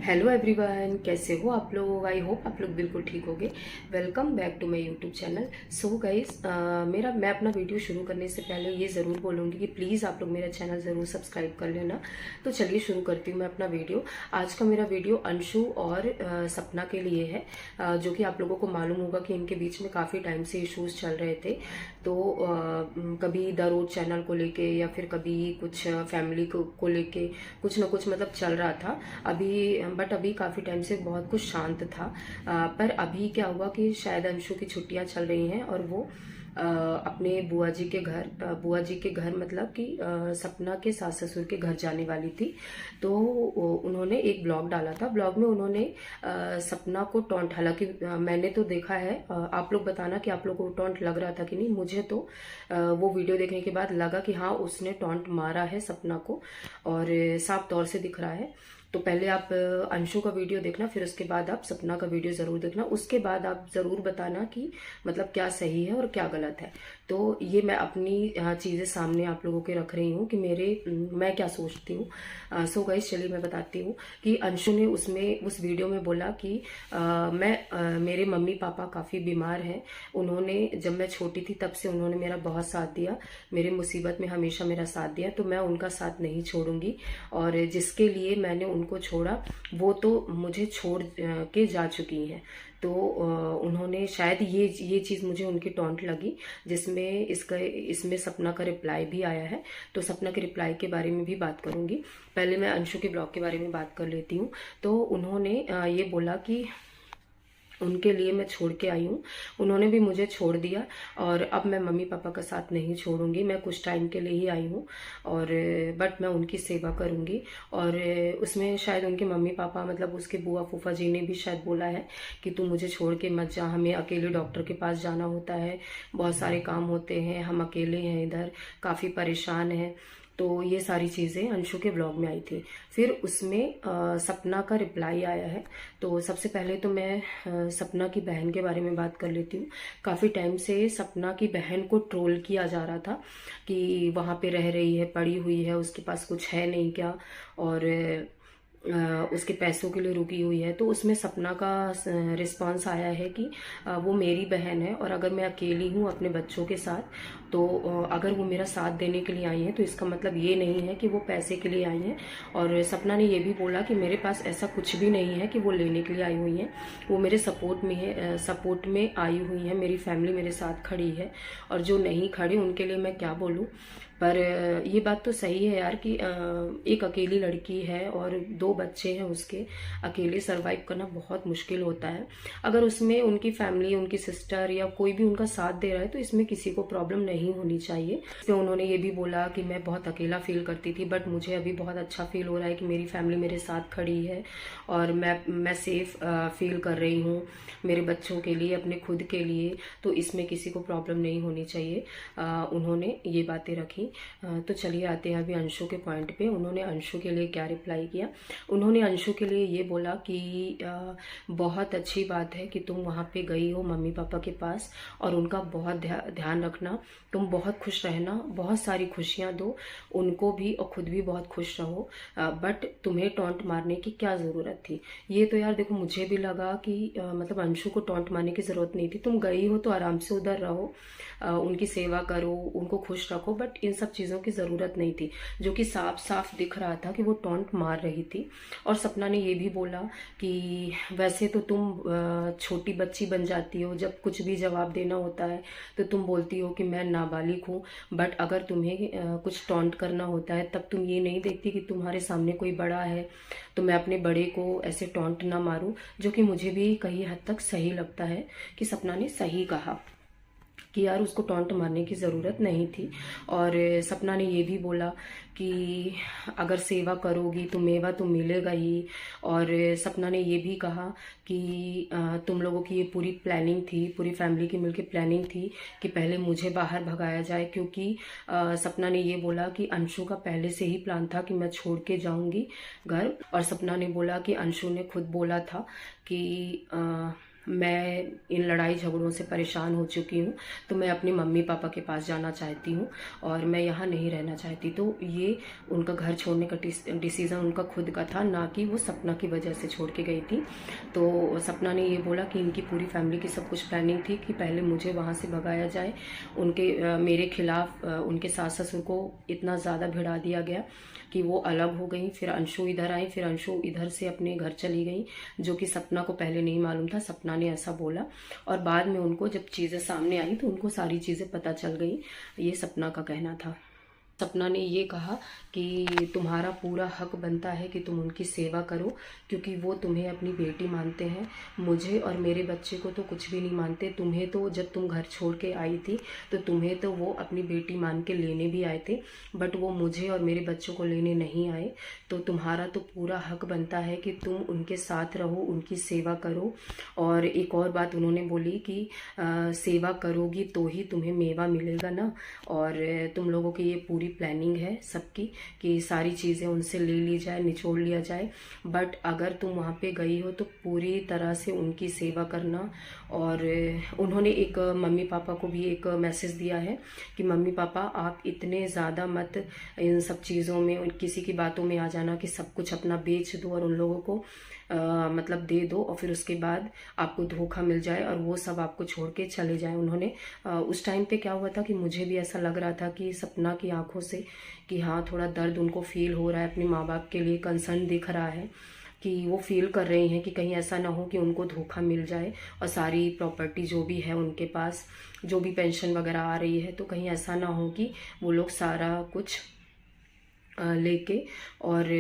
Hello everyone, कैसे हो आप लोग। आई होप आप लोग बिल्कुल ठीक होगे। Welcome back to my YouTube channel. So guys, मैं अपना वीडियो शुरू करने से पहले ये ज़रूर बोलूँगी कि प्लीज़ आप लोग मेरा चैनल ज़रूर सब्सक्राइब कर लेना। तो चलिए शुरू करती हूँ मैं अपना वीडियो। आज का मेरा वीडियो अंशु और सपना के लिए है, जो कि आप लोगों को मालूम होगा कि इनके बीच में काफ़ी टाइम से इश्यूज़ चल रहे थे। तो कभी द रोड चैनल को लेके या फिर कभी कुछ फैमिली को लेके कुछ ना कुछ मतलब चल रहा था। अभी काफ़ी टाइम से बहुत कुछ शांत था। पर अभी क्या हुआ कि शायद अंशु की छुट्टियां चल रही हैं और वो अपने बुआ जी के घर मतलब कि सपना के सास ससुर के घर जाने वाली थी। तो उन्होंने एक ब्लॉग डाला था। ब्लॉग में उन्होंने सपना को टॉन्ट, हालांकि मैंने तो देखा है, आप लोग बताना कि आप लोगों को टॉन्ट लग रहा था कि नहीं। मुझे तो वो वीडियो देखने के बाद लगा कि हाँ, उसने टॉन्ट मारा है सपना को और साफ तौर से दिख रहा है। तो पहले आप अंशु का वीडियो देखना, फिर उसके बाद आप सपना का वीडियो ज़रूर देखना। उसके बाद आप ज़रूर बताना कि मतलब क्या सही है और क्या गलत है। तो ये मैं अपनी चीज़ें सामने आप लोगों के रख रही हूँ कि मैं क्या सोचती हूँ। सो गाइस, चलिए मैं बताती हूँ कि अंशु ने उस वीडियो में बोला कि मेरे मम्मी पापा काफ़ी बीमार हैं। उन्होंने, जब मैं छोटी थी तब से उन्होंने मेरा बहुत साथ दिया, मेरे मुसीबत में हमेशा मेरा साथ दिया, तो मैं उनका साथ नहीं छोड़ूंगी। और जिसके लिए मैंने उनको छोड़ा वो तो मुझे छोड़ के जा चुकी हैं। तो उन्होंने शायद ये चीज़ मुझे उनकी टॉन्ट लगी, जिसमें इसमें सपना का रिप्लाई भी आया है। तो सपना के रिप्लाई के बारे में भी बात करूंगी। पहले मैं अंशु के ब्लॉग के बारे में बात कर लेती हूँ। तो उन्होंने ये बोला कि उनके लिए मैं छोड़ के आई हूँ, उन्होंने भी मुझे छोड़ दिया और अब मैं मम्मी पापा का साथ नहीं छोड़ूंगी। मैं कुछ टाइम के लिए ही आई हूँ और बट मैं उनकी सेवा करूँगी। और उसमें शायद उनके मम्मी पापा मतलब उसके बुआ फूफा जी ने भी शायद बोला है कि तू मुझे छोड़ के मत जा, हमें अकेले डॉक्टर के पास जाना होता है, बहुत सारे काम होते हैं, हम अकेले हैं इधर, काफ़ी परेशान हैं। तो ये सारी चीज़ें अंशु के ब्लॉग में आई थी। फिर उसमें सपना का रिप्लाई आया है। तो सबसे पहले तो मैं सपना की बहन के बारे में बात कर लेती हूँ। काफ़ी टाइम से सपना की बहन को ट्रोल किया जा रहा था कि वहाँ पे रह रही है, पड़ी हुई है, उसके पास कुछ है नहीं क्या, और उसके पैसों के लिए रुकी हुई है। तो उसमें सपना का रिस्पांस आया है कि वो मेरी बहन है और अगर मैं अकेली हूँ अपने बच्चों के साथ, तो अगर वो मेरा साथ देने के लिए आई हैं तो इसका मतलब ये नहीं है कि वो पैसे के लिए आई हैं। और सपना ने ये भी बोला कि मेरे पास ऐसा कुछ भी नहीं है कि वो लेने के लिए आई हुई हैं, वो मेरे सपोर्ट में है, सपोर्ट में आई हुई हैं, मेरी फैमिली मेरे साथ खड़ी है। और जो नहीं खड़ी उनके लिए मैं क्या बोलूँ। पर ये बात तो सही है यार कि एक अकेली लड़की है और 2 बच्चे हैं उसके, अकेले सरवाइव करना बहुत मुश्किल होता है। अगर उसमें उनकी फैमिली, उनकी सिस्टर या कोई भी उनका साथ दे रहा है तो इसमें किसी को प्रॉब्लम नहीं होनी चाहिए। तो उन्होंने ये भी बोला कि मैं बहुत अकेला फील करती थी, बट मुझे अभी बहुत अच्छा फील हो रहा है कि मेरी फैमिली मेरे साथ खड़ी है और मैं सेफ फील कर रही हूँ मेरे बच्चों के लिए, अपने खुद के लिए। तो इसमें किसी को प्रॉब्लम नहीं होनी चाहिए। उन्होंने ये बातें रखी। तो चलिए आते हैं अभी अंशु के पॉइंट पे। उन्होंने अंशु के लिए क्या रिप्लाई किया। उन्होंने अंशु के लिए ये बोला कि बहुत अच्छी बात है कि तुम वहाँ पे गई हो मम्मी पापा के पास और उनका बहुत ध्यान रखना, तुम बहुत खुश रहना, बहुत सारी खुशियाँ दो उनको भी और खुद भी बहुत खुश रहो। बट तुम्हें टॉन्ट मारने की क्या ज़रूरत थी। ये तो यार देखो, मुझे भी लगा कि मतलब अंशु को टॉन्ट मारने की ज़रूरत नहीं थी। तुम गई हो तो आराम से उधर रहो, उनकी सेवा करो, उनको खुश रखो, बट इन सब चीज़ों की ज़रूरत नहीं थी। जो कि साफ साफ दिख रहा था कि वो टॉन्ट मार रही थी। और सपना ने ये भी बोला कि वैसे तो तुम छोटी बच्ची बन जाती हो, जब कुछ भी जवाब देना होता है तो तुम बोलती हो कि मैं नाबालिग हूँ, बट अगर तुम्हें कुछ टॉन्ट करना होता है तब तुम ये नहीं देखती कि तुम्हारे सामने कोई बड़ा है तो मैं अपने बड़े को ऐसे टॉन्ट ना मारूं। जो कि मुझे भी कहीं हद तक सही लगता है कि सपना ने सही कहा कि यार उसको टॉन्ट मारने की ज़रूरत नहीं थी। और सपना ने ये भी बोला कि अगर सेवा करोगी तो मेवा तो मिलेगा ही। और सपना ने ये भी कहा कि तुम लोगों की ये पूरी प्लानिंग थी, पूरी फैमिली की मिलकर प्लानिंग थी कि पहले मुझे बाहर भगाया जाए, क्योंकि सपना ने ये बोला कि अंशु का पहले से ही प्लान था कि मैं छोड़ के जाऊंगी घर। और सपना ने बोला कि अंशु ने खुद बोला था कि मैं इन लड़ाई झगड़ों से परेशान हो चुकी हूँ, तो मैं अपने मम्मी पापा के पास जाना चाहती हूँ और मैं यहाँ नहीं रहना चाहती। तो ये उनका घर छोड़ने का डिसीज़न उनका खुद का था, ना कि वो सपना की वजह से छोड़ के गई थी। तो सपना ने ये बोला कि इनकी पूरी फैमिली की सब कुछ प्लानिंग थी कि पहले मुझे वहाँ से भगाया जाए, मेरे खिलाफ उनके सास ससुर को इतना ज़्यादा भिड़ा दिया गया कि वो अलग हो गई। फिर अंशु इधर आई, फिर अंशु इधर से अपने घर चली गई, जो कि सपना को पहले नहीं मालूम था। सपना ने ऐसा बोला और बाद में उनको जब चीज़ें सामने आई तो उनको सारी चीज़ें पता चल गई। ये सपना का कहना था। सपना ने ये कहा कि तुम्हारा पूरा हक बनता है कि तुम उनकी सेवा करो, क्योंकि वो तुम्हें अपनी बेटी मानते हैं। मुझे और मेरे बच्चे को तो कुछ भी नहीं मानते। तुम्हें तो जब तुम घर छोड़ के आई थी तो तुम्हें तो वो अपनी बेटी मान के लेने भी आए थे, बट वो मुझे और मेरे बच्चों को लेने नहीं आए। तो तुम्हारा तो पूरा हक बनता है कि तुम उनके साथ रहो, उनकी सेवा करो। और एक और बात उन्होंने बोली कि सेवा करोगी तो ही तुम्हें मेवा मिलेगा ना। और तुम लोगों की ये पूरी प्लानिंग है सबकी कि सारी चीज़ें उनसे ले ली जाए, निचोड़ लिया जाए। बट अगर तुम वहाँ पे गई हो तो पूरी तरह से उनकी सेवा करना। और उन्होंने एक मम्मी पापा को भी एक मैसेज दिया है कि मम्मी पापा आप इतने ज़्यादा मत इन सब चीज़ों में, किसी की बातों में आ जाना कि सब कुछ अपना बेच दो और उन लोगों को मतलब दे दो और फिर उसके बाद आपको धोखा मिल जाए और वो सब आपको छोड़ के चले जाए। उन्होंने उस टाइम पे क्या हुआ था कि मुझे भी ऐसा लग रहा था कि सपना की आंखों से कि हाँ थोड़ा दर्द उनको फील हो रहा है, अपने माँ बाप के लिए कंसर्न दिख रहा है कि वो फील कर रही हैं कि कहीं ऐसा ना हो कि उनको धोखा मिल जाए और सारी प्रॉपर्टी जो भी है उनके पास, जो भी पेंशन वगैरह आ रही है, तो कहीं ऐसा ना हो कि वो लोग सारा कुछ लेके और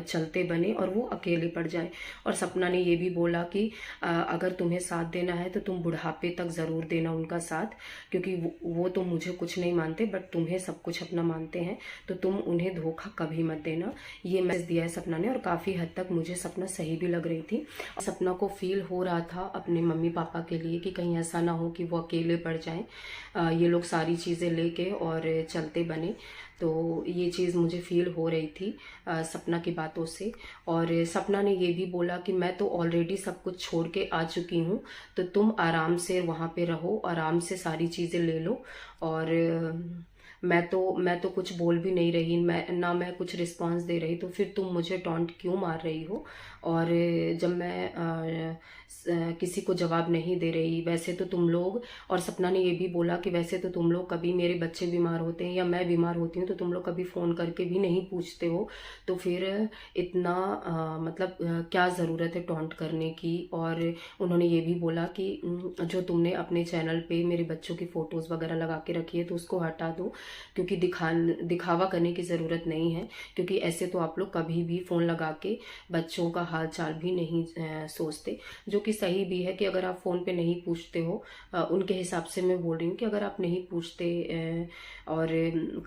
चलते बने और वो अकेले पड़ जाएं। और सपना ने ये भी बोला कि अगर तुम्हें साथ देना है तो तुम बुढ़ापे तक ज़रूर देना उनका साथ, क्योंकि वो तो मुझे कुछ नहीं मानते बट तुम्हें सब कुछ अपना मानते हैं, तो तुम उन्हें धोखा कभी मत देना। ये मैसेज दिया है सपना ने और काफ़ी हद तक मुझे सपना सही भी लग रही थी। सपना को फील हो रहा था अपने मम्मी पापा के लिए कि कहीं ऐसा ना हो कि वो अकेले पड़ जाएं, ये लोग सारी चीज़ें लेके और चलते बने। तो ये चीज़ मुझे फील हो रही थी सपना की बातों से। और सपना ने ये भी बोला कि मैं तो ऑलरेडी सब कुछ छोड़ के आ चुकी हूँ, तो तुम आराम से वहाँ पे रहो, आराम से सारी चीज़ें ले लो। और मैं तो कुछ बोल भी नहीं रही, मैं कुछ रिस्पांस दे रही, तो फिर तुम मुझे टॉन्ट क्यों मार रही हो। और जब मैं किसी को जवाब नहीं दे रही, वैसे तो तुम लोग, और सपना ने ये भी बोला कि वैसे तो तुम लोग कभी मेरे बच्चे बीमार होते हैं या मैं बीमार होती हूँ तो तुम लोग कभी फ़ोन करके भी नहीं पूछते हो, तो फिर इतना मतलब क्या ज़रूरत है टॉन्ट करने की। और उन्होंने ये भी बोला कि जो तुमने अपने चैनल पे मेरे बच्चों की फ़ोटोज़ वगैरह लगा के रखी है तो उसको हटा दो, क्योंकि दिखावा करने की ज़रूरत नहीं है। क्योंकि ऐसे तो आप लोग कभी भी फ़ोन लगा के बच्चों का हाल चाल भी नहीं सोचते, जो कि सही भी है कि अगर आप फ़ोन पे नहीं पूछते हो, उनके हिसाब से मैं बोल रही हूँ कि अगर आप नहीं पूछते और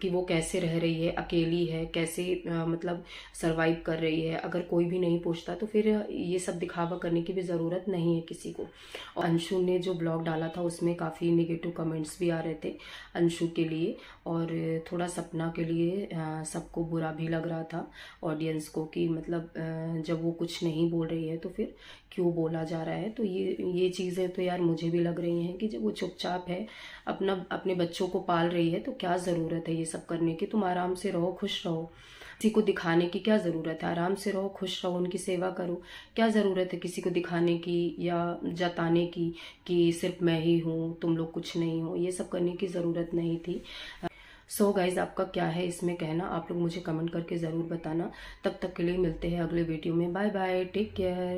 कि वो कैसे रह रही है, अकेली है, कैसे मतलब सरवाइव कर रही है, अगर कोई भी नहीं पूछता तो फिर ये सब दिखावा करने की भी ज़रूरत नहीं है किसी को। और अंशु ने जो ब्लॉग डाला था उसमें काफ़ी नेगेटिव कमेंट्स भी आ रहे थे अंशु के लिए, और थोड़ा सपना के लिए सबको बुरा भी लग रहा था ऑडियंस को कि मतलब जब वो कुछ नहीं बोल रही है तो फिर क्यों बोला जा रहा है। तो ये चीज़ें तो यार मुझे भी लग रही हैं कि जब वो चुपचाप है, अपने बच्चों को पाल रही है, तो क्या ज़रूरत है ये सब करने की। तुम आराम से रहो, खुश रहो, किसी को दिखाने की क्या ज़रूरत है। आराम से रहो, खुश रहो, उनकी सेवा करो। क्या ज़रूरत है किसी को दिखाने की या जताने की कि सिर्फ मैं ही हूँ, तुम लोग कुछ नहीं हो। ये सब करने की ज़रूरत नहीं थी। सो गाइज आपका क्या है इसमें कहना, आप लोग मुझे कमेंट करके ज़रूर बताना। तब तक के लिए मिलते हैं अगले वीडियो में। Bye bye, take care.